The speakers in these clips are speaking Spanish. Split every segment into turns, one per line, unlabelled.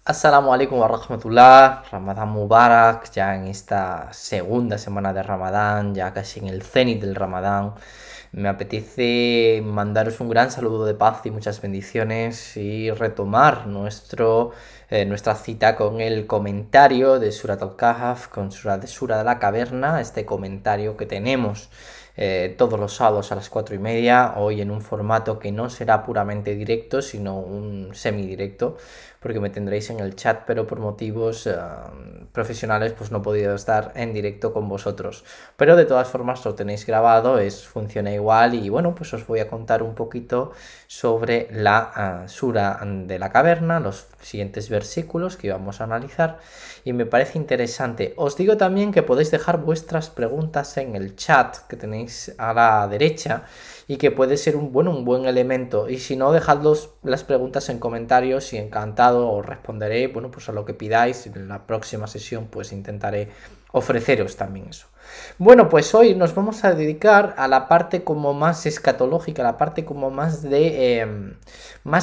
Assalamu alaikum wa rahmatullah, Ramadán Mubarak, ya en esta segunda semana de Ramadán, ya casi en el cenit del Ramadán. Me apetece mandaros un gran saludo de paz y muchas bendiciones y retomar nuestra cita con el comentario de Surat al-Kahf, con Sura de la Caverna, este comentario que tenemos todos los sábados a las 4:30, hoy en un formato que no será puramente directo, sino un semidirecto, porque me tendréis en el chat, pero por motivos profesionales pues no he podido estar en directo con vosotros. Pero de todas formas lo tenéis grabado, funciona igual y bueno, pues os voy a contar un poquito sobre la Sura de la Caverna, los siguientes versículos que vamos a analizar y me parece interesante. Os digo también que podéis dejar vuestras preguntas en el chat que tenéis a la derecha y que puede ser un buen elemento, y si no, dejad las preguntas en comentarios y encantado os responderé, bueno, pues a lo que pidáis. En la próxima sesión pues intentaré ofreceros también eso. Bueno, pues hoy nos vamos a dedicar a la parte como más escatológica, la parte como más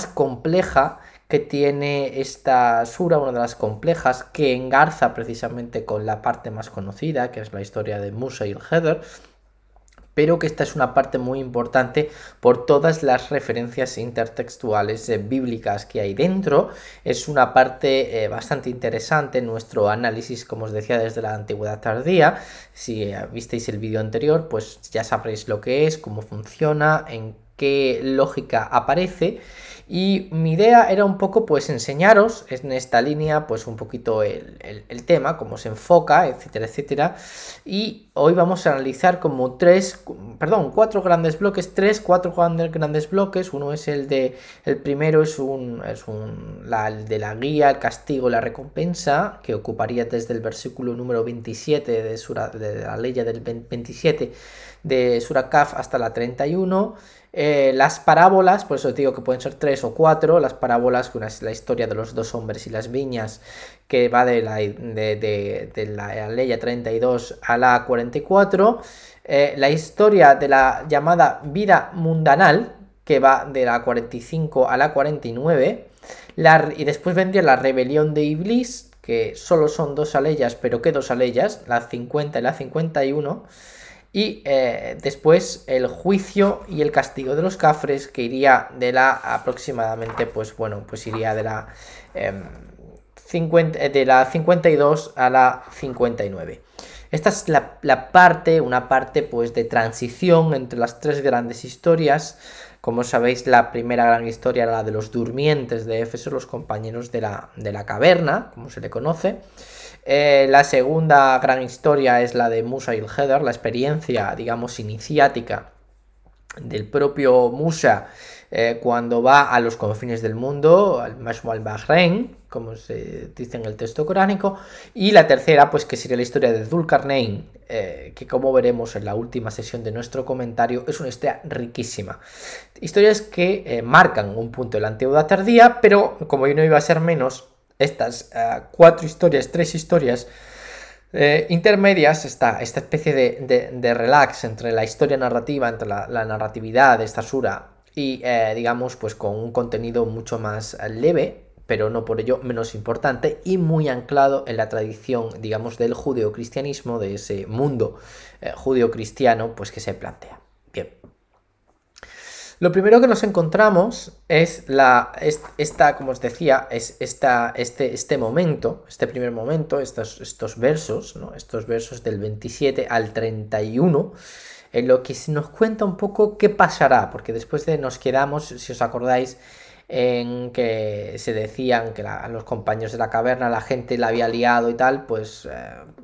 compleja que tiene esta sura, una de las complejas, que engarza precisamente con la parte más conocida, que es la historia de Musa y el Heather, pero que esta es una parte muy importante por todas las referencias intertextuales bíblicas que hay dentro. Es una parte bastante interesante en nuestro análisis, como os decía, desde la antigüedad tardía. Si visteis el vídeo anterior, pues ya sabréis lo que es, cómo funciona, en qué lógica aparece. Y mi idea era un poco pues enseñaros en esta línea pues un poquito el tema, cómo se enfoca, etcétera, etcétera. Y hoy vamos a analizar como cuatro grandes bloques, cuatro grandes bloques. Uno es el primero es el de la guía, el castigo, la recompensa, que ocuparía desde el versículo número 27 de la ley del 27 de Sura Kaf hasta la 31. Las parábolas, por eso os digo que pueden ser 3 o 4. Las parábolas, una es la historia de los dos hombres y las viñas, que va de la ley 32 a la 44. La historia de la llamada vida mundanal, que va de la 45 a la 49. Y después vendría la rebelión de Iblis, que solo son dos aleyas, pero ¿qué dos aleyas? La 50 y la 51. Y después el juicio y el castigo de los cafres, que iría de la aproximadamente, pues bueno, pues iría de la 52 a la 59. Esta es una parte pues de transición entre las tres grandes historias. Como sabéis, la primera gran historia era la de los durmientes de Éfeso, los compañeros de la caverna, como se le conoce. La segunda gran historia es la de Musa y el Heather, la experiencia, digamos, iniciática del propio Musa cuando va a los confines del mundo, al Mashmu al-Bahrein, como se dice en el texto coránico. Y la tercera, pues que sería la historia de Dhul-Qarnayn, que como veremos en la última sesión de nuestro comentario, es una historia riquísima. Historias que marcan un punto de la antigüedad tardía, pero como yo no iba a ser menos, estas tres historias intermedias, esta especie de relax entre la historia narrativa, entre la narratividad de esta sura y digamos pues con un contenido mucho más leve, pero no por ello menos importante y muy anclado en la tradición, digamos, del judeocristianismo, de ese mundo judeocristiano pues que se plantea. Bien. Lo primero que nos encontramos es como os decía, es este momento, este primer momento, estos versos, ¿no? Estos versos del 27 al 31, en lo que se nos cuenta un poco qué pasará, porque después nos quedamos, si os acordáis, en que se decían que a los compañeros de la caverna la gente la había liado y tal, pues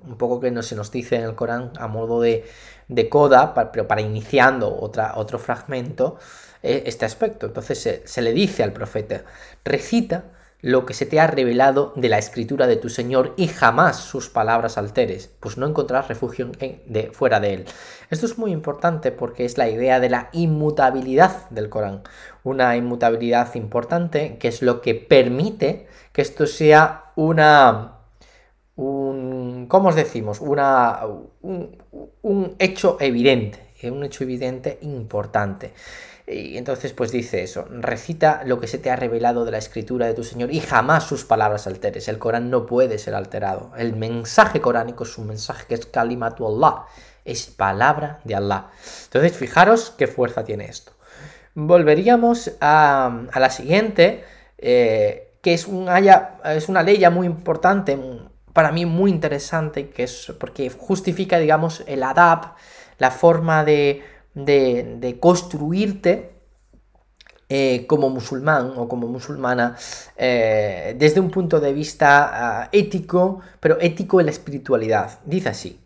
un poco que no se nos dice en el Corán a modo de coda, pero para iniciando otro fragmento, este aspecto. Entonces se le dice al profeta: recita lo que se te ha revelado de la escritura de tu Señor y jamás sus palabras alteres, pues no encontrarás refugio fuera de él. Esto es muy importante porque es la idea de la inmutabilidad del Corán, una inmutabilidad importante que es lo que permite que esto sea ¿cómo os decimos? Un hecho evidente. un hecho evidente importante. Y entonces pues dice eso, recita lo que se te ha revelado de la escritura de tu Señor y jamás sus palabras alteres. El Corán no puede ser alterado. El mensaje coránico es un mensaje que es kalimatu Allah, es palabra de Allah. Entonces fijaros qué fuerza tiene esto. Volveríamos a la siguiente, que es una ley muy importante, para mí muy interesante, que es porque justifica, digamos, el adab, la forma de construirte como musulmán o como musulmana desde un punto de vista ético, pero ético en la espiritualidad. Dice así: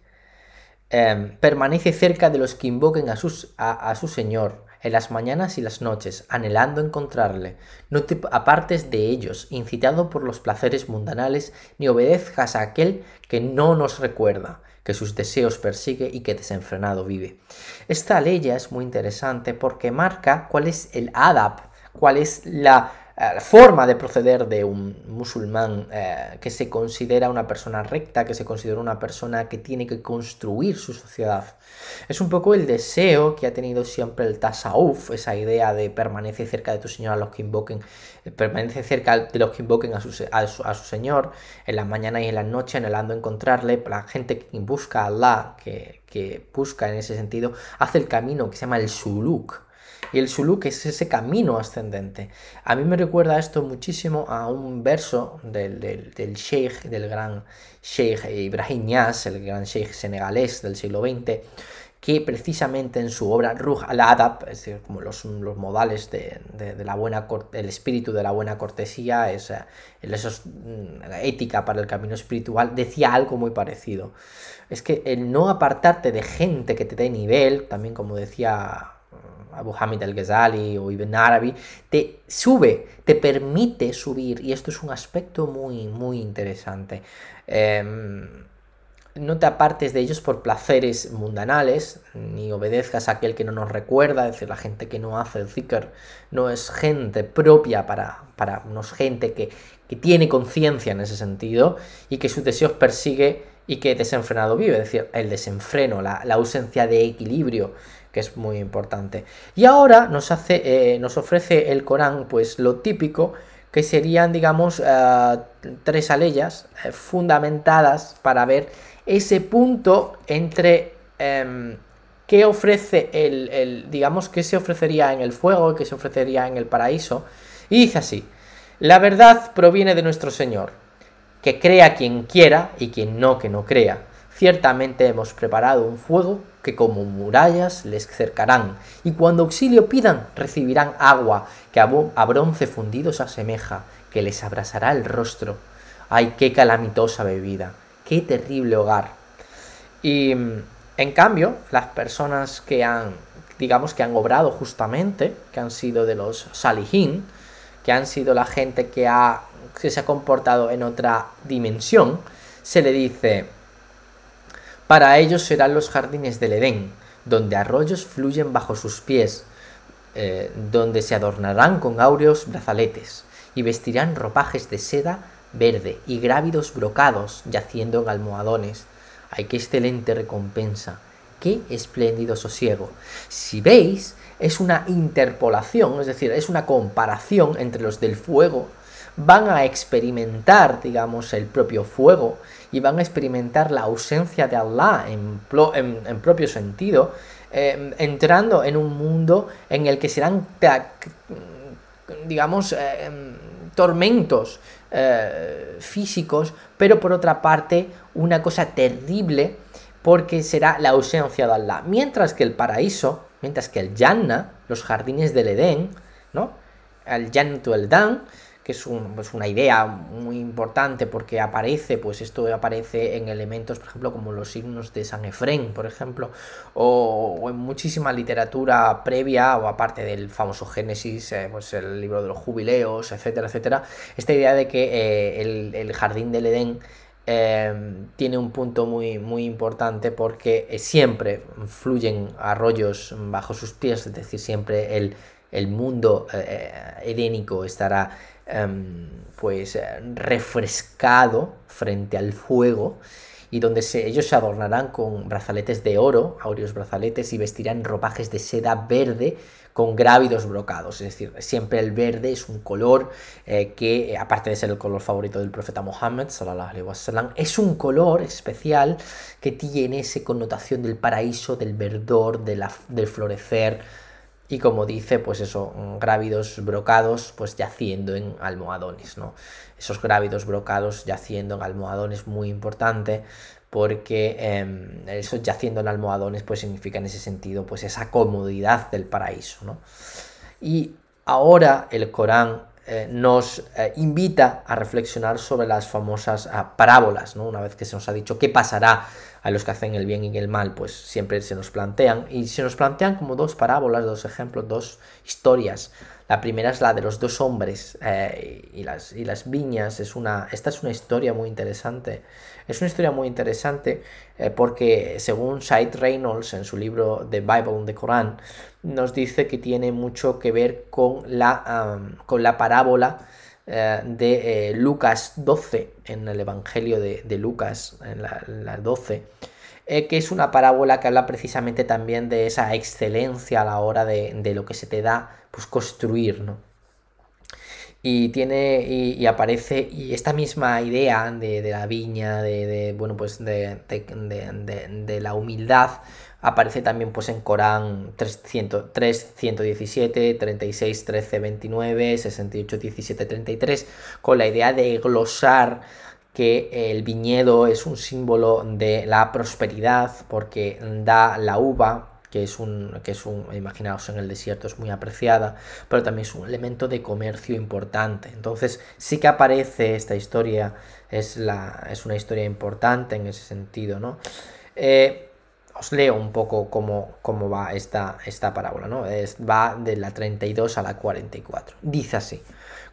permanece cerca de los que invoquen a su Señor en las mañanas y las noches, anhelando encontrarle. No te apartes de ellos, incitado por los placeres mundanales, ni obedezcas a aquel que no nos recuerda, que sus deseos persigue y que desenfrenado vive. Esta ley ya es muy interesante porque marca cuál es el adab, cuál es la forma de proceder de un musulmán que se considera una persona recta, que se considera una persona que tiene que construir su sociedad. Es un poco el deseo que ha tenido siempre el tasawuf, esa idea de permanecer cerca de tu Señor a los que invoquen, permanece cerca de los que invoquen a su Señor en la mañana y en la noche, anhelando encontrarle. La gente que busca a Allah, que busca en ese sentido, hace el camino que se llama el suluk. Y el suluk es ese camino ascendente. A mí me recuerda esto muchísimo a un verso del sheikh, del gran sheikh Ibrahim Niasse, el gran sheikh senegalés del siglo XX, que precisamente en su obra Ruh al-Adab, es decir, como los modales de la el espíritu de la buena cortesía, ética para el camino espiritual, decía algo muy parecido. Es que el no apartarte de gente que te dé nivel, también como decía Abu Hamid al-Ghazali o Ibn Arabi, te sube, te permite subir, y esto es un aspecto muy, muy interesante. No te apartes de ellos por placeres mundanales, ni obedezcas a aquel que no nos recuerda, es decir, la gente que no hace el zikr no es gente propia no es gente que tiene conciencia en ese sentido y que sus deseos persigue y que desenfrenado vive, es decir, el desenfreno, la ausencia de equilibrio, que es muy importante. Y ahora nos ofrece el Corán pues lo típico, que serían, digamos, tres aleyas fundamentadas para ver ese punto entre qué ofrece digamos, qué se ofrecería en el fuego y qué se ofrecería en el paraíso. Y dice así: la verdad proviene de nuestro Señor, que crea quien quiera y quien no, que no crea. Ciertamente hemos preparado un fuego que como murallas les cercarán, y cuando auxilio pidan recibirán agua que a bronce fundido se asemeja, que les abrasará el rostro. ¡Ay, qué calamitosa bebida! ¡Qué terrible hogar! Y en cambio, las personas que han obrado justamente, que han sido de los salihin, que han sido la gente que se ha comportado en otra dimensión, se le dice: para ellos serán los jardines del Edén, donde arroyos fluyen bajo sus pies, donde se adornarán con áureos brazaletes, y vestirán ropajes de seda verde y grávidos brocados yaciendo en almohadones. ¡Ay, qué excelente recompensa! ¡Qué espléndido sosiego! Si veis, es una interpolación, es decir, es una comparación entre los del fuego. Van a experimentar, digamos, el propio fuego y van a experimentar la ausencia de Allah en propio sentido, entrando en un mundo en el que serán, digamos, tormentos físicos, pero por otra parte una cosa terrible, porque será la ausencia de Allah. Mientras que el paraíso, mientras que el Jannah, los jardines del Edén, ¿no? El Jannatu el-Dan, que es una idea muy importante porque esto aparece en elementos, por ejemplo, como los signos de San Efrén, por ejemplo, o en muchísima literatura previa, o aparte del famoso Génesis, pues el libro de los jubileos, etcétera, etcétera. Esta idea de que el jardín del Edén tiene un punto muy, muy importante porque siempre fluyen arroyos bajo sus pies, es decir, siempre el mundo edénico estará refrescado frente al fuego, y donde ellos se adornarán con brazaletes de oro, áureos brazaletes, y vestirán ropajes de seda verde con grávidos brocados. Es decir, siempre el verde es un color que, aparte de ser el color favorito del profeta Muhammad, sallallahu alaihi wasallam, es un color especial que tiene esa connotación del paraíso, del verdor, del florecer. Y como dice, pues eso, grávidos brocados, pues yaciendo en almohadones, ¿no? Esos grávidos brocados yaciendo en almohadones, muy importante, porque eso yaciendo en almohadones, pues significa en ese sentido, pues esa comodidad del paraíso, ¿no? Y ahora el Corán nos invita a reflexionar sobre las famosas parábolas, ¿no? Una vez que se nos ha dicho qué pasará a los que hacen el bien y el mal, pues siempre se nos plantean, y se nos plantean como dos parábolas, dos ejemplos, dos historias. La primera es la de los dos hombres y las viñas. Esta es una historia muy interesante. Es una historia muy interesante porque, según Said Reynolds en su libro The Bible and the Quran, nos dice que tiene mucho que ver con la parábola de Lucas 12, en el Evangelio de Lucas, en la 12, que es una parábola que habla precisamente también de esa excelencia a la hora de lo que se te da, pues construir, ¿no? Y aparece y esta misma idea de la viña, bueno, pues de la humildad, aparece también pues en Corán 3:117, 36, 13, 29, 68, 17, 33, con la idea de glosar que el viñedo es un símbolo de la prosperidad porque da la uva, que es imaginaos, en el desierto es muy apreciada, pero también es un elemento de comercio importante. Entonces sí que aparece esta historia, es una historia importante en ese sentido, ¿no? Os leo un poco cómo va esta parábola, ¿no? Va de la 32 a la 44. Dice así: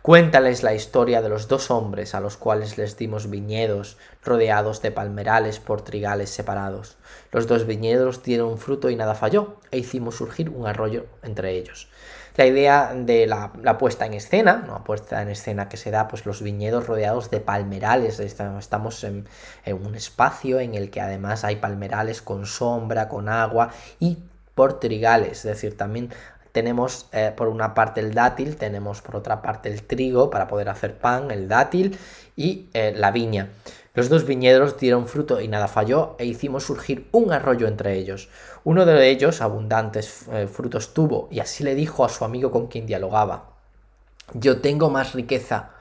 cuéntales la historia de los dos hombres a los cuales les dimos viñedos rodeados de palmerales por trigales separados. Los dos viñedos dieron fruto y nada falló, e hicimos surgir un arroyo entre ellos. La idea de la puesta en escena, una puesta en escena que se da, pues los viñedos rodeados de palmerales. Estamos en un espacio en el que además hay palmerales con sombra, con agua y por trigales, es decir, también tenemos por una parte el dátil, tenemos por otra parte el trigo para poder hacer pan, el dátil y la viña. Los dos viñedos dieron fruto y nada falló, e hicimos surgir un arroyo entre ellos. Uno de ellos abundantes frutos tuvo, y así le dijo a su amigo con quien dialogaba: yo tengo más riqueza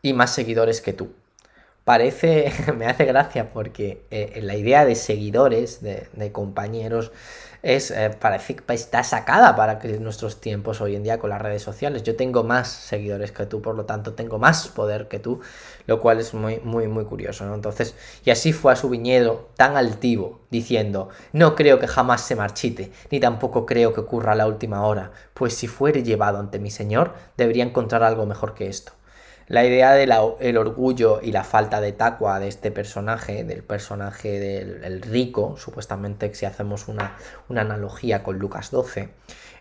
y más seguidores que tú. Me hace gracia porque la idea de seguidores, de compañeros, parece que está sacada para que en nuestros tiempos hoy en día con las redes sociales. Yo tengo más seguidores que tú, por lo tanto tengo más poder que tú, lo cual es muy, muy, muy curioso, ¿no? Entonces, y así fue a su viñedo tan altivo, diciendo: no creo que jamás se marchite, ni tampoco creo que ocurra a la última hora, pues si fuere llevado ante mi señor, debería encontrar algo mejor que esto. La idea del orgullo y la falta de taqwa de este personaje, del personaje del rico, supuestamente si hacemos una analogía con Lucas 12,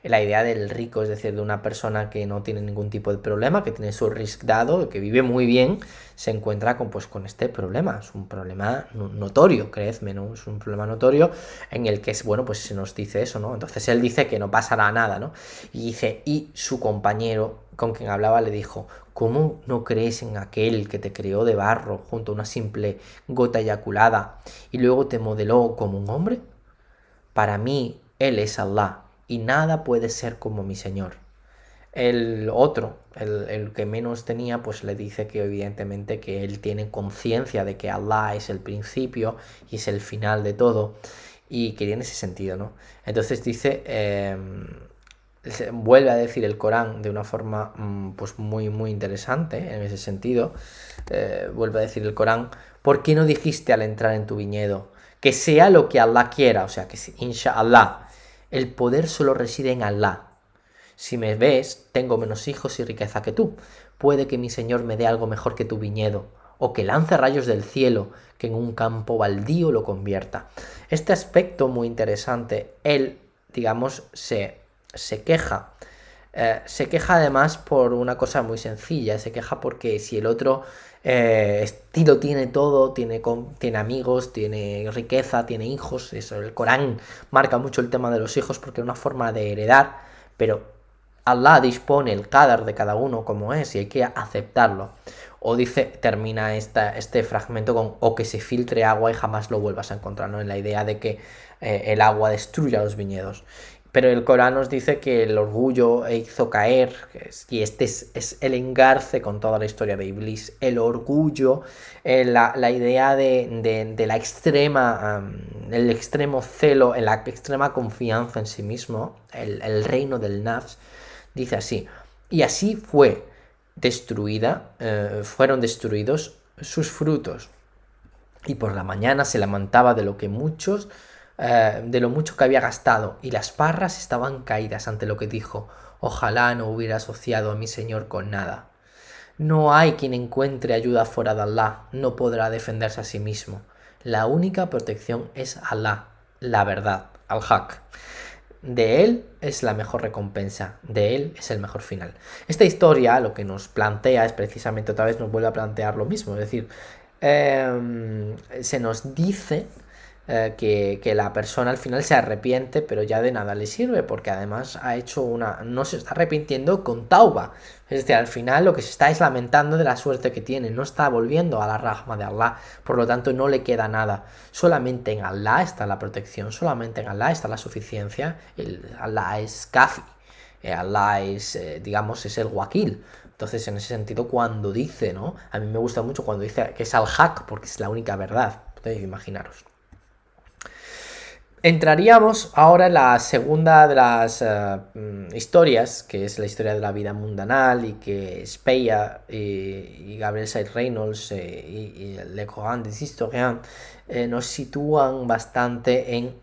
la idea del rico, es decir, de una persona que no tiene ningún tipo de problema, que tiene su risk dado, que vive muy bien, se encuentra con este problema. Es un problema notorio, creedme, ¿no? Es un problema notorio en el que, bueno, pues se nos dice eso, ¿no? Entonces él dice que no pasará nada, ¿no? Y dice, y su compañero con quien hablaba le dijo: ¿cómo no crees en aquel que te creó de barro junto a una simple gota eyaculada y luego te modeló como un hombre? Para mí, él es Allah, y nada puede ser como mi Señor. El otro, el que menos tenía, pues le dice que evidentemente que él tiene conciencia de que Allah es el principio y es el final de todo, y que tiene ese sentido, ¿no? Entonces dice, vuelve a decir el Corán de una forma pues muy, muy interesante en ese sentido. Vuelve a decir el Corán: ¿por qué no dijiste al entrar en tu viñedo que sea lo que Allah quiera? O sea, que inshallah, el poder solo reside en Allah. Si me ves, tengo menos hijos y riqueza que tú. Puede que mi Señor me dé algo mejor que tu viñedo, o que lance rayos del cielo, que en un campo baldío lo convierta. Este aspecto muy interesante, él, digamos, se queja. Se queja además por una cosa muy sencilla, se queja porque si el otro estilo tiene todo, tiene amigos, tiene riqueza, tiene hijos. Eso, el Corán marca mucho el tema de los hijos porque es una forma de heredar, pero Allah dispone el qadar de cada uno como es y hay que aceptarlo. O dice, termina este fragmento con o que se filtre agua y jamás lo vuelvas a encontrar, ¿no? En la idea de que el agua destruya los viñedos. Pero el Corán nos dice que el orgullo hizo caer, y este es el engarce con toda la historia de Iblis, el orgullo, la idea de la extrema, el extremo celo, la extrema confianza en sí mismo, el reino del nafs, dice así, y así fueron destruidos sus frutos, y por la mañana se lamentaba de lo mucho que había gastado, y las parras estaban caídas ante lo que dijo, ojalá no hubiera asociado a mi señor con nada. No hay quien encuentre ayuda fuera de Allah, no podrá defenderse a sí mismo. La única protección es Allah, la verdad, al-Haq. De él es la mejor recompensa, de él es el mejor final. Esta historia lo que nos plantea es precisamente, otra vez nos vuelve a plantear lo mismo, es decir, se nos dice que la persona al final se arrepiente, pero ya de nada le sirve, porque además no se está arrepintiendo con tauba. Es decir, al final lo que se está es lamentando de la suerte que tiene, no está volviendo a la rahma de Allah, por lo tanto no le queda nada. Solamente en Allah está la protección, solamente en Allah está la suficiencia. Allah es kafi, Allah es, digamos, es el wakil. Entonces, en ese sentido, cuando dice, ¿no? A mí me gusta mucho cuando dice que es al-Haq, porque es la única verdad. Entonces, imaginaros. Entraríamos ahora en la segunda de las historias, que es la historia de la vida mundanal, y que Speyer y Gabriel Said Reynolds y Le Coran des Historiens nos sitúan bastante en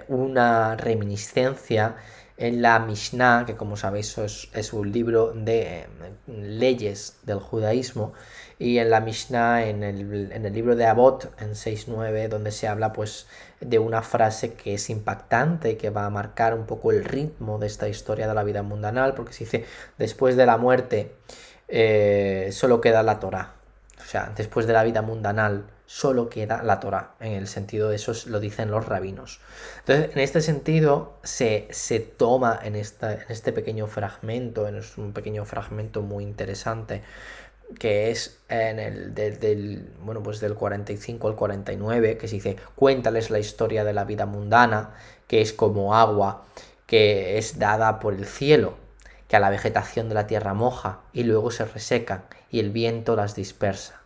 una reminiscencia en la Mishnah, que como sabéis es un libro de leyes del judaísmo, y en la Mishnah, en el libro de Avot, en 6.9, donde se habla pues de una frase que es impactante y que va a marcar un poco el ritmo de esta historia de la vida mundanal, porque se dice, después de la muerte solo queda la Torá. O sea, después de la vida mundanal solo queda la Torá, en el sentido de eso lo dicen los rabinos. Entonces, en este sentido, se toma en este pequeño fragmento, es un pequeño fragmento muy interesante, que es del 45 al 49, que se dice, cuéntales la historia de la vida mundana, que es como agua, que es dada por el cielo, que a la vegetación de la tierra moja y luego se resecan y el viento las dispersa.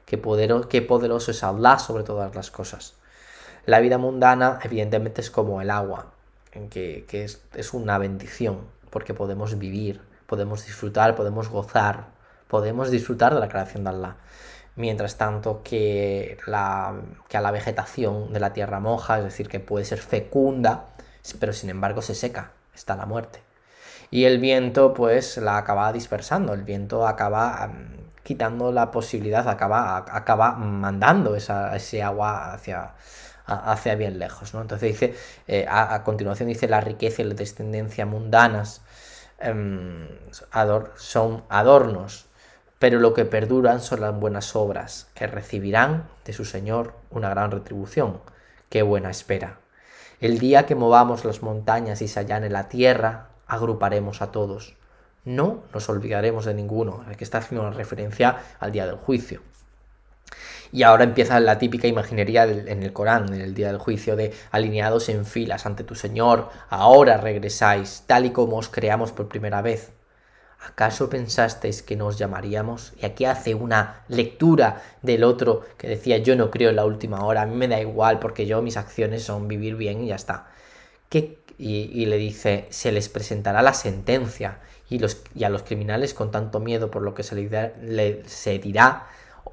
Qué poderoso es Allah sobre todas las cosas. La vida mundana evidentemente es como el agua, en que es una bendición, porque podemos vivir, podemos disfrutar, podemos gozar, podemos disfrutar de la creación de Allah. Mientras tanto que a la vegetación de la tierra moja, es decir, que puede ser fecunda, pero sin embargo se seca, está la muerte. Y el viento pues la acaba dispersando, el viento acaba quitando la posibilidad, acaba mandando ese agua hacia bien lejos, ¿no? Entonces dice, a continuación dice, la riqueza y la descendencia mundanas son adornos, pero lo que perduran son las buenas obras, que recibirán de su Señor una gran retribución. ¡Qué buena espera! El día que movamos las montañas y se allane la tierra, agruparemos a todos. No nos olvidaremos de ninguno. Aquí está haciendo una referencia al día del juicio. Y ahora empieza la típica imaginería en el Corán, en el día del juicio, de alineados en filas ante tu Señor, ahora regresáis, tal y como os creamos por primera vez. ¿Acaso pensasteis que nos llamaríamos? Y aquí hace una lectura del otro que decía, yo no creo en la última hora, a mí me da igual porque mis acciones son vivir bien y ya está. Y le dice, se les presentará la sentencia y a los criminales con tanto miedo por lo que se dirá,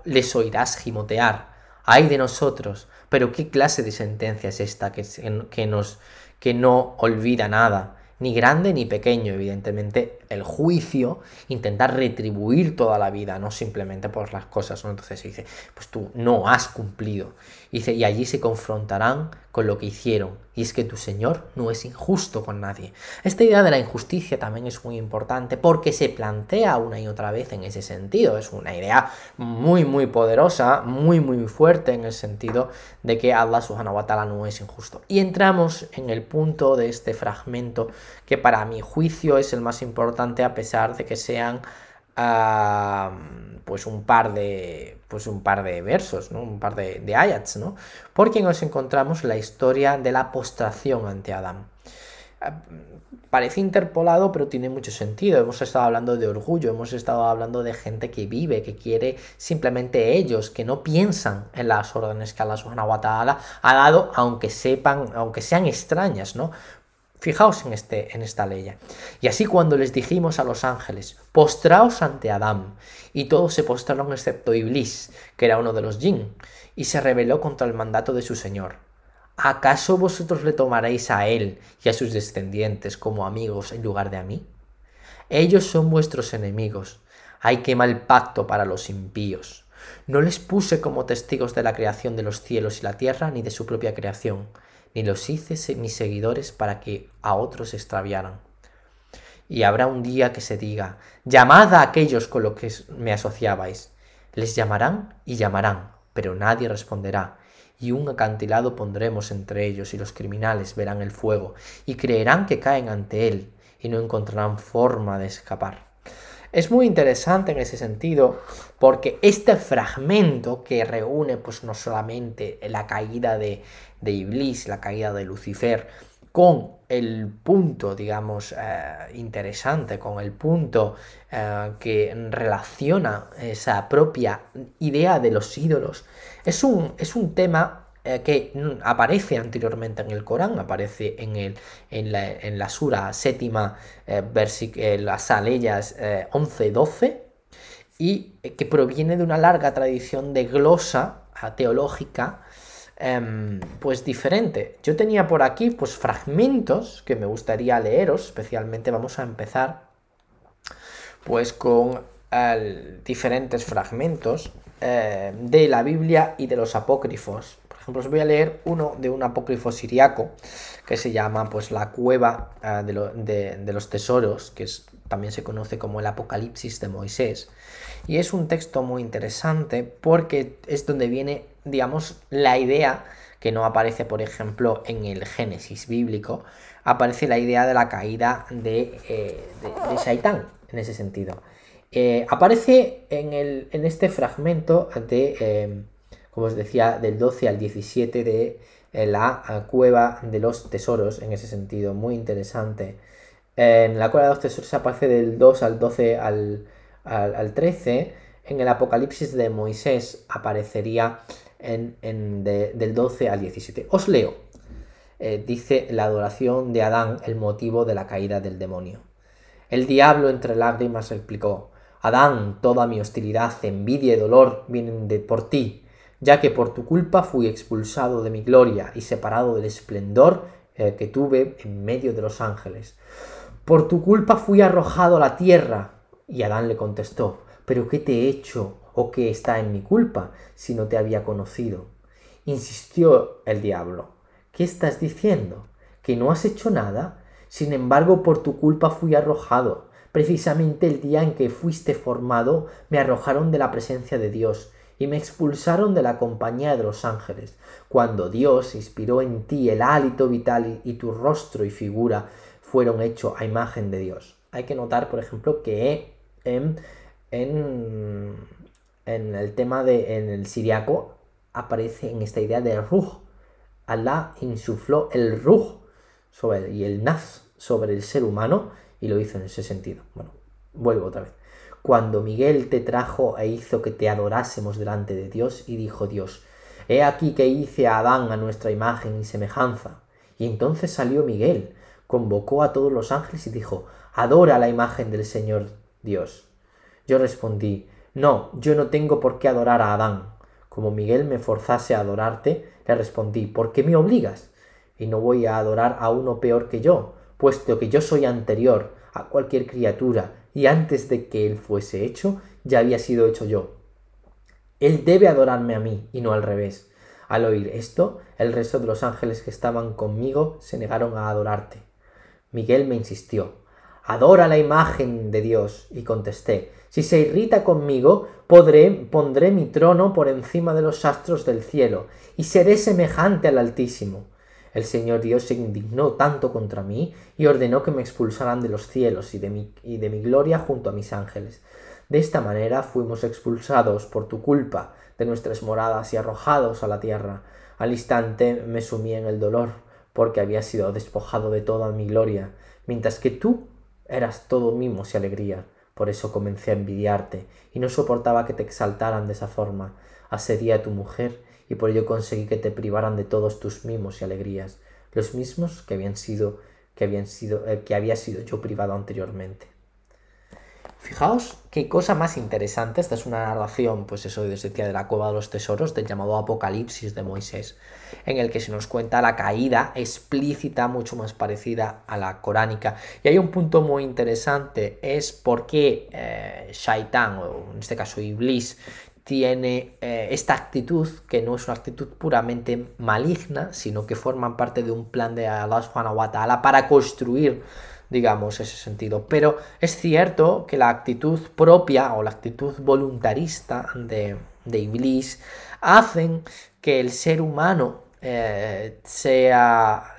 les oirás gimotear. ¡Ay de nosotros! Pero ¿qué clase de sentencia es esta que no olvida nada? Ni grande ni pequeño, evidentemente, el juicio, intentar retribuir toda la vida, no simplemente por las cosas, ¿no? Entonces se dice, pues tú no has cumplido. Dice, y allí se confrontarán con lo que hicieron, y es que tu Señor no es injusto con nadie. Esta idea de la injusticia también es muy importante porque se plantea una y otra vez en ese sentido. Es una idea muy muy poderosa, muy muy fuerte en el sentido de que Allah subhanahu wa ta'ala no es injusto. Y entramos en el punto de este fragmento que para mi juicio es el más importante, a pesar de que sean pues un par de versos, ¿no? Un par de ayats, ¿no? Porque nos encontramos la historia de la postración ante Adán. Parece interpolado, pero tiene mucho sentido. Hemos estado hablando de orgullo, hemos estado hablando de gente que vive, que quiere simplemente ellos, que no piensan en las órdenes que Allah subhanahu wa ta'ala ha dado, aunque sean extrañas, ¿no? Fijaos en esta ley. Y así cuando les dijimos a los ángeles, postraos ante Adán, y todos se postraron excepto Iblis, que era uno de los jinn, y se rebeló contra el mandato de su señor. ¿Acaso vosotros le tomaréis a él y a sus descendientes como amigos en lugar de a mí? Ellos son vuestros enemigos. ¡Ay, qué mal pacto para los impíos! No les puse como testigos de la creación de los cielos y la tierra, ni de su propia creación, ni los hice mis seguidores para que a otros se extraviaran. Y habrá un día que se diga, llamad a aquellos con los que me asociabais. Les llamarán y llamarán, pero nadie responderá. Y un acantilado pondremos entre ellos, y los criminales verán el fuego, y creerán que caen ante él, y no encontrarán forma de escapar. Es muy interesante en ese sentido, porque este fragmento que reúne pues no solamente la caída de Iblis, la caída de Lucifer, con el punto, digamos, interesante, con el punto que relaciona esa propia idea de los ídolos, es un tema que aparece anteriormente en el Corán, aparece en la sura séptima, las aleyas 11-12, y que proviene de una larga tradición de glosa teológica, pues diferente. Yo tenía por aquí pues fragmentos que me gustaría leeros, especialmente vamos a empezar pues con diferentes fragmentos de la Biblia y de los apócrifos. Por ejemplo, os voy a leer uno de un apócrifo siriaco que se llama pues la cueva de los tesoros, que también se conoce como el Apocalipsis de Moisés. Y es un texto muy interesante porque es donde viene, digamos, la idea que no aparece, por ejemplo, en el Génesis bíblico, aparece la idea de la caída de Shaitán, en ese sentido. Aparece en este fragmento de, como os decía, del 12 al 17 de la cueva de los tesoros, en ese sentido, muy interesante. En la cueva de los tesoros aparece del 2 al 12 al 13. En el Apocalipsis de Moisés aparecería del 12 al 17. Os leo. Dice la adoración de Adán el motivo de la caída del demonio. El diablo entre lágrimas replicó: Adán, toda mi hostilidad, envidia y dolor vienen por ti, ya que por tu culpa fui expulsado de mi gloria y separado del esplendor que tuve en medio de los ángeles. Por tu culpa fui arrojado a la tierra. Y Adán le contestó: ¿pero qué te he hecho o qué está en mi culpa si no te había conocido? Insistió el diablo: ¿qué estás diciendo? ¿Que no has hecho nada? Sin embargo, por tu culpa fui arrojado. Precisamente el día en que fuiste formado, me arrojaron de la presencia de Dios y me expulsaron de la compañía de los ángeles. Cuando Dios inspiró en ti el hálito vital y tu rostro y figura fueron hechos a imagen de Dios. Hay que notar, por ejemplo, que en el tema en el siriaco aparece en esta idea de ruh. Allah insufló el ruh y el nafs sobre el ser humano y lo hizo en ese sentido. Bueno, vuelvo otra vez. Cuando Miguel te trajo e hizo que te adorásemos delante de Dios, y dijo Dios: he aquí que hice a Adán a nuestra imagen y semejanza. Y entonces salió Miguel, convocó a todos los ángeles y dijo: adora la imagen del Señor Dios. Yo respondí: no, yo no tengo por qué adorar a Adán. Como Miguel me forzase a adorarte, le respondí: ¿por qué me obligas? Y no voy a adorar a uno peor que yo, puesto que yo soy anterior, a cualquier criatura, y antes de que él fuese hecho, ya había sido hecho yo. Él debe adorarme a mí y no al revés. Al oír esto, el resto de los ángeles que estaban conmigo se negaron a adorarte. Miguel me insistió: adora la imagen de Dios, y contesté: si se irrita conmigo, pondré mi trono por encima de los astros del cielo, y seré semejante al Altísimo. El Señor Dios se indignó tanto contra mí y ordenó que me expulsaran de los cielos y de mi gloria junto a mis ángeles. De esta manera fuimos expulsados por tu culpa de nuestras moradas y arrojados a la tierra. Al instante me sumí en el dolor, porque había sido despojado de toda mi gloria, mientras que tú eras todo mimos y alegría. Por eso comencé a envidiarte, y no soportaba que te exaltaran de esa forma. Asedié a tu mujer, y por ello conseguí que te privaran de todos tus mimos y alegrías, los mismos que había sido yo privado anteriormente. Fijaos qué cosa más interesante. Esta es una narración, pues eso, desde de la Cueva de los Tesoros, del llamado Apocalipsis de Moisés, en el que se nos cuenta la caída explícita, mucho más parecida a la coránica. Y hay un punto muy interesante, es por qué Shaitán, o en este caso Iblis, tiene esta actitud, que no es una actitud puramente maligna, sino que forma parte de un plan de Allah Subhanahu wa Ta'ala para construir, digamos, ese sentido. Pero es cierto que la actitud propia o la actitud voluntarista de Iblis hacen que el ser humano sea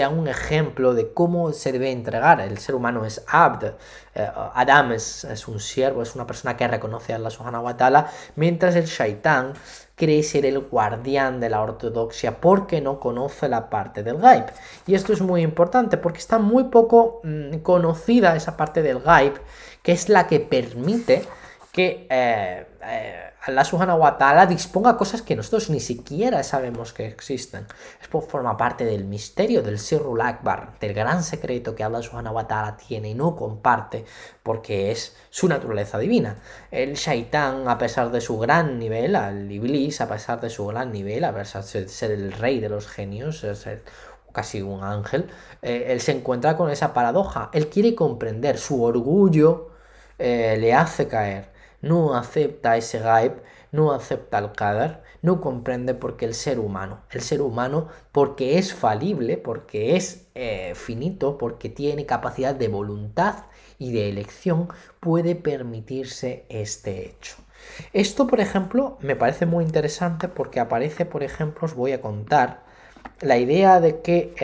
un ejemplo de cómo se debe entregar. El ser humano es abd, Adam es un siervo, es una persona que reconoce a Allah Subhanahu wa Ta'ala, mientras el Shaitán cree ser el guardián de la ortodoxia porque no conoce la parte del Gaib. Y esto es muy importante porque está muy poco conocida esa parte del Gaib, que es la que permite que Allah Subhanahu wa Ta'ala disponga cosas que nosotros ni siquiera sabemos que existen. Esto forma parte del misterio del Sirrul Akbar, del gran secreto que Allah Subhanahu wa Ta'ala tiene y no comparte porque es su naturaleza divina. El Shaitán, a pesar de su gran nivel, al Iblis, a pesar de su gran nivel, a pesar de ser el rey de los genios, ser casi un ángel, él se encuentra con esa paradoja. Él quiere comprender, su orgullo le hace caer. No acepta ese gaib, no acepta el qadar, no comprende porque el ser humano, porque es falible, porque es finito, porque tiene capacidad de voluntad y de elección, puede permitirse este hecho. Esto, por ejemplo, me parece muy interesante porque aparece, por ejemplo, os voy a contar la idea de que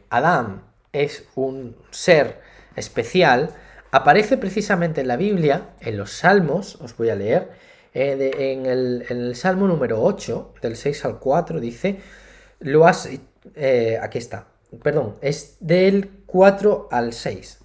Adán es un ser especial. Aparece precisamente en la Biblia, en los Salmos, os voy a leer, en el Salmo número 8, del 6 al 4, dice, aquí está, perdón, es del 4 al 6.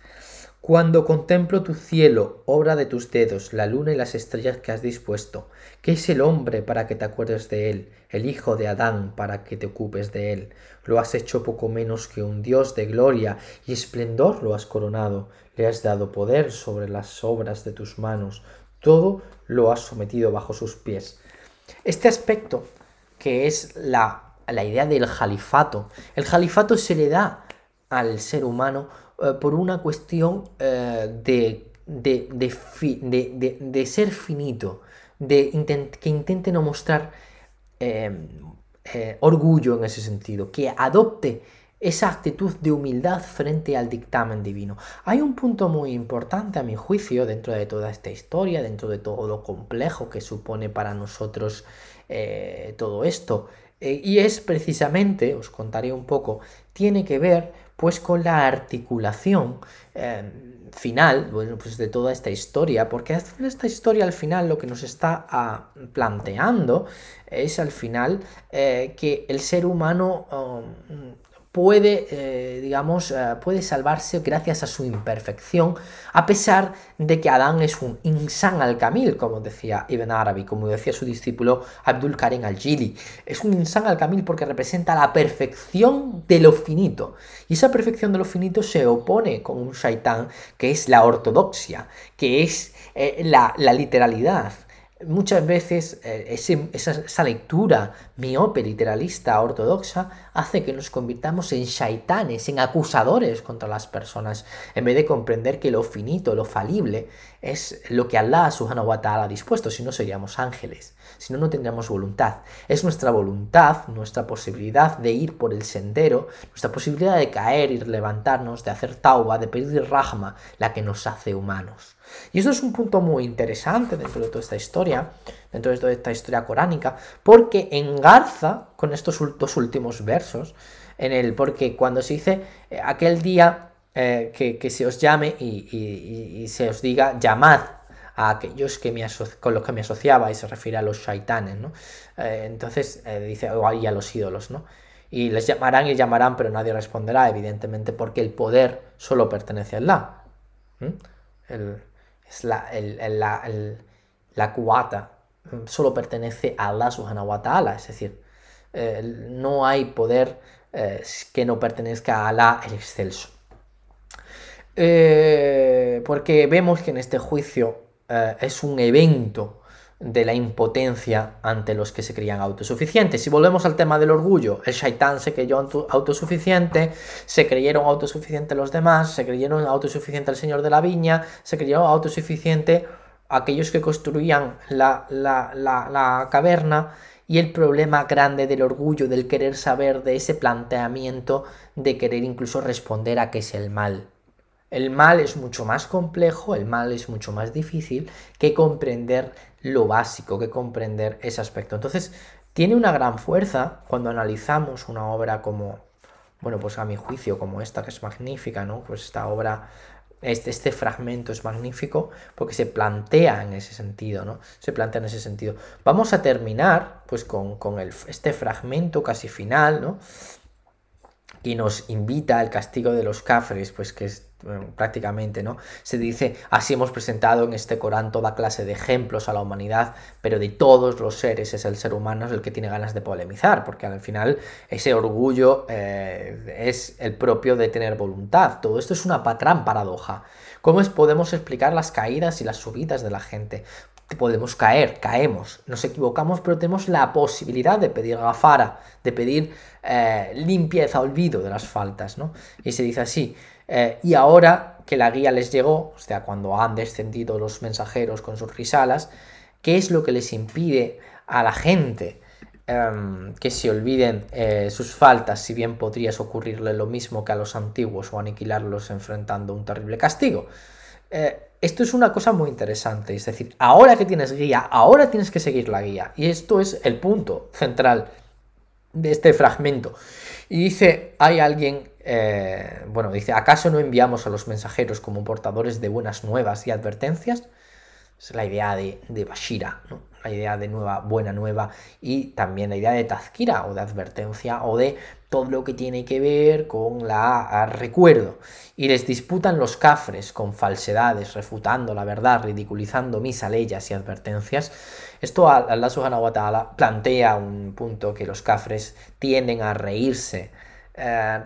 Cuando contemplo tu cielo, obra de tus dedos, la luna y las estrellas que has dispuesto, ¿qué es el hombre para que te acuerdes de él? El hijo de Adán para que te ocupes de él. Lo has hecho poco menos que un Dios de gloria y esplendor lo has coronado. Le has dado poder sobre las obras de tus manos. Todo lo has sometido bajo sus pies. Este aspecto, que es la idea del califato, el califato se le da al ser humano por una cuestión de ser finito, que intente no mostrar orgullo en ese sentido, que adopte esa actitud de humildad frente al dictamen divino. Hay un punto muy importante a mi juicio dentro de toda esta historia, dentro de todo lo complejo que supone para nosotros todo esto, y es precisamente, os contaré un poco, tiene que ver pues con la articulación final, bueno, pues de toda esta historia, porque esta historia al final lo que nos está planteando es al final que el ser humano puede, puede salvarse gracias a su imperfección, a pesar de que Adán es un insan al-kamil, como decía Ibn Arabi, como decía su discípulo Abdul Karim al-Jili. Es un insan al-kamil porque representa la perfección de lo finito. Y esa perfección de lo finito se opone con un shaitán que es la ortodoxia, que es la literalidad. Muchas veces esa lectura miope, literalista, ortodoxa, hace que nos convirtamos en shaitanes, en acusadores contra las personas, en vez de comprender que lo finito, lo falible, es lo que Allah subhanahu wa ta'ala ha dispuesto, si no seríamos ángeles, si no, no tendríamos voluntad. Es nuestra voluntad, nuestra posibilidad de ir por el sendero, nuestra posibilidad de caer y levantarnos, de hacer tauba, de pedir rahma, la que nos hace humanos. Y eso es un punto muy interesante dentro de toda esta historia, dentro de toda esta historia coránica, porque engarza con estos dos últimos versos, porque cuando se dice aquel día que se os llame y se os diga llamad a aquellos con los que me asociaba, y se refiere a los shaitanes, ¿no? Entonces dice, y a los ídolos, ¿no? Y les llamarán y llamarán, pero nadie responderá, evidentemente, porque el poder solo pertenece a Allah. El, es la cuata, solo pertenece a Allah subhanahu wa ta'ala, es decir, no hay poder que no pertenezca a Allah el excelso. Porque vemos que en este juicio es un evento de la impotencia ante los que se creían autosuficientes. Si volvemos al tema del orgullo, el shaitán se creyó autosuficiente, se creyeron autosuficientes los demás, se creyeron autosuficiente el señor de la viña, se creyeron autosuficiente aquellos que construían la caverna, y el problema grande del orgullo, del querer saber, de ese planteamiento de querer incluso responder a qué es el mal. El mal es mucho más complejo, el mal es mucho más difícil que comprender lo básico, que comprender ese aspecto. Entonces, tiene una gran fuerza cuando analizamos una obra como, bueno, pues a mi juicio, como esta, que es magnífica, ¿no? Pues esta obra, este fragmento es magnífico porque se plantea en ese sentido, ¿no? Se plantea en ese sentido. Vamos a terminar, pues, con este fragmento casi final, ¿no? Y nos invita al castigo de los cafres, pues que es prácticamente, ¿no? Se dice, así hemos presentado en este Corán toda clase de ejemplos a la humanidad, pero de todos los seres es el ser humano el que tiene ganas de polemizar, porque al final ese orgullo es el propio de tener voluntad. Todo esto es una gran paradoja. ¿Cómo podemos explicar las caídas y las subidas de la gente? Podemos caer, caemos, nos equivocamos, pero tenemos la posibilidad de pedir gafara, de pedir limpieza, olvido de las faltas, ¿no? Y se dice así, y ahora que la guía les llegó, o sea, cuando han descendido los mensajeros con sus risalas, ¿qué es lo que les impide a la gente que se olviden sus faltas, si bien podrías ocurrirle lo mismo que a los antiguos o aniquilarlos enfrentando un terrible castigo? Esto es una cosa muy interesante, es decir, ahora que tienes guía, ahora tienes que seguir la guía, y esto es el punto central de este fragmento. Y dice, hay alguien, bueno, dice, ¿acaso no enviamos a los mensajeros como portadores de buenas nuevas y advertencias? Es la idea de Bashira, ¿no? La idea de buena nueva, y también la idea de tazkira o de advertencia o de todo lo que tiene que ver con la recuerdo. Y les disputan los cafres con falsedades, refutando la verdad, ridiculizando mis aleyas y advertencias. Esto Allah subhanahu wa ta'ala plantea un punto que los cafres tienden a reírse,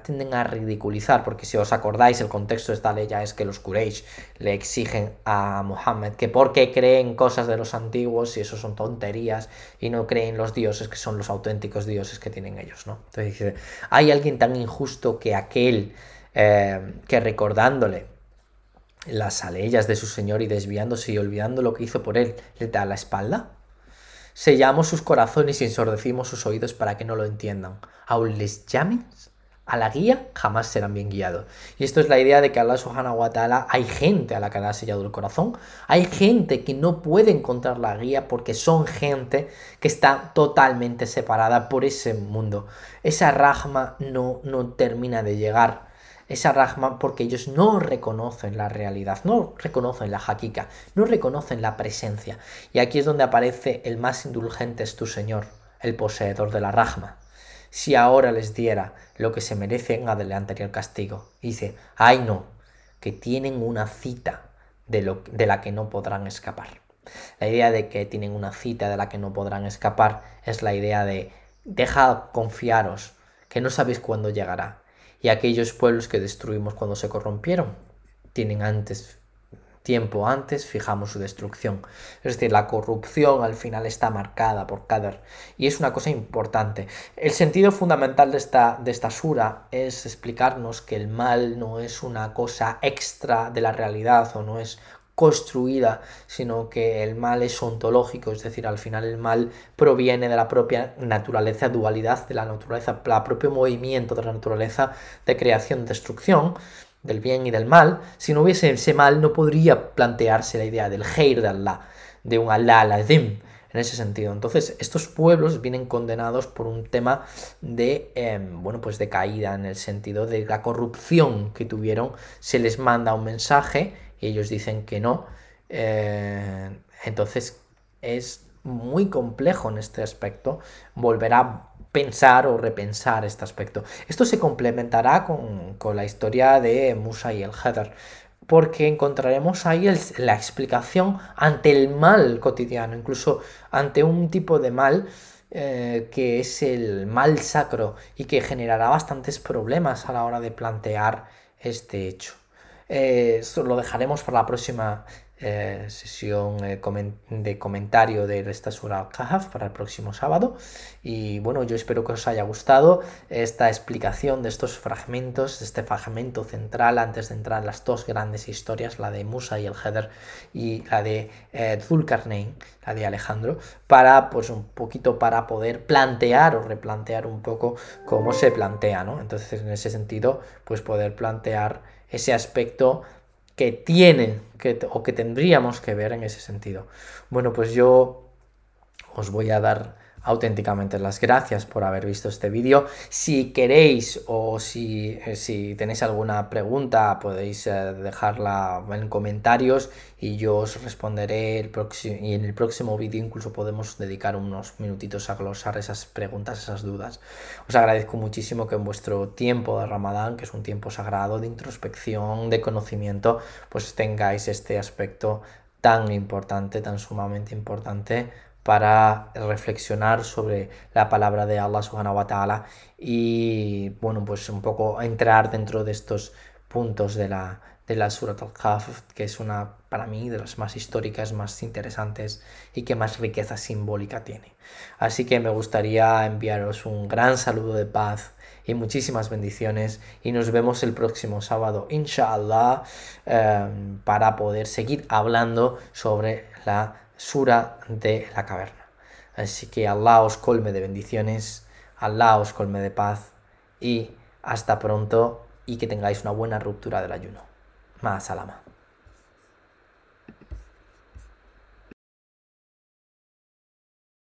tienden a ridiculizar, porque si os acordáis, el contexto de esta ley ya es que los Quraysh le exigen a Muhammad que por qué creen cosas de los antiguos si eso son tonterías, y no creen los dioses que son los auténticos dioses que tienen ellos, ¿no? Entonces dice, hay alguien tan injusto que aquel que recordándole las aleyas de su señor y desviándose y olvidando lo que hizo por él, le da la espalda. Sellamos sus corazones y ensordecimos sus oídos para que no lo entiendan. Aún les llames a la guía, jamás serán bien guiados. Y esto es la idea de que Allah subhanahu wa ta'ala, hay gente a la que le ha sellado el corazón, hay gente que no puede encontrar la guía porque son gente que está totalmente separada por ese mundo. Esa rahma no termina de llegar. Esa rahma, porque ellos no reconocen la realidad, no reconocen la hakika, no reconocen la presencia. Y aquí es donde aparece el más indulgente es tu Señor, el poseedor de la rahma. Si ahora les diera lo que se merecen adelante el castigo. Y dice, ay no, que tienen una cita de la que no podrán escapar. La idea de que tienen una cita de la que no podrán escapar es la idea de, dejad confiaros, que no sabéis cuándo llegará. Y aquellos pueblos que destruimos cuando se corrompieron, tienen antes tiempo antes fijamos su destrucción. Es decir, la corrupción al final está marcada por Qadr y es una cosa importante. El sentido fundamental de esta sura es explicarnos que el mal no es una cosa extra de la realidad o no es construida, sino que el mal es ontológico, es decir, al final el mal proviene de la propia naturaleza, dualidad de la naturaleza, el propio movimiento de la naturaleza de creación, destrucción, del bien y del mal. Si no hubiese ese mal, no podría plantearse la idea del Khair de Allah, de un Allah al-Azim, en ese sentido. Entonces, estos pueblos vienen condenados por un tema de, pues de caída, en el sentido de la corrupción que tuvieron. Se les manda un mensaje y ellos dicen que no. Entonces, es muy complejo en este aspecto volver a pensar o repensar este aspecto. Esto se complementará con la historia de Musa y el Khadr, porque encontraremos ahí la explicación ante el mal cotidiano, incluso ante un tipo de mal que es el mal sacro y que generará bastantes problemas a la hora de plantear este hecho. Esto lo dejaremos para la próxima sesión de comentario de esta sura Al-Kahf para el próximo sábado. Y bueno, yo espero que os haya gustado esta explicación de estos fragmentos, de este fragmento central antes de entrar en las dos grandes historias, la de Musa y el Khadr y la de Zulkarnain, la de Alejandro, para pues un poquito para poder plantear o replantear un poco cómo se plantea, ¿no? Entonces, en ese sentido, pues poder plantear ese aspecto que tiene o que tendríamos que ver en ese sentido. Bueno, pues yo os voy a dar auténticamente las gracias por haber visto este vídeo. Si queréis o si tenéis alguna pregunta podéis dejarla en comentarios y yo os responderé y en el próximo vídeo incluso podemos dedicar unos minutitos a glosar esas preguntas, esas dudas. Os agradezco muchísimo que en vuestro tiempo de Ramadán, que es un tiempo sagrado de introspección, de conocimiento, pues tengáis este aspecto tan importante, tan sumamente importante para reflexionar sobre la palabra de Allah subhanahu wa ta'ala y bueno, pues un poco entrar dentro de estos puntos de la Surat al-Kahf, que es una, para mí, de las más históricas, más interesantes y que más riqueza simbólica tiene. Así que me gustaría enviaros un gran saludo de paz y muchísimas bendiciones y nos vemos el próximo sábado, inshallah, para poder seguir hablando sobre la Sura de la caverna. Así que Allah os colme de bendiciones, Allah os colme de paz y hasta pronto y que tengáis una buena ruptura del ayuno. Ma salama.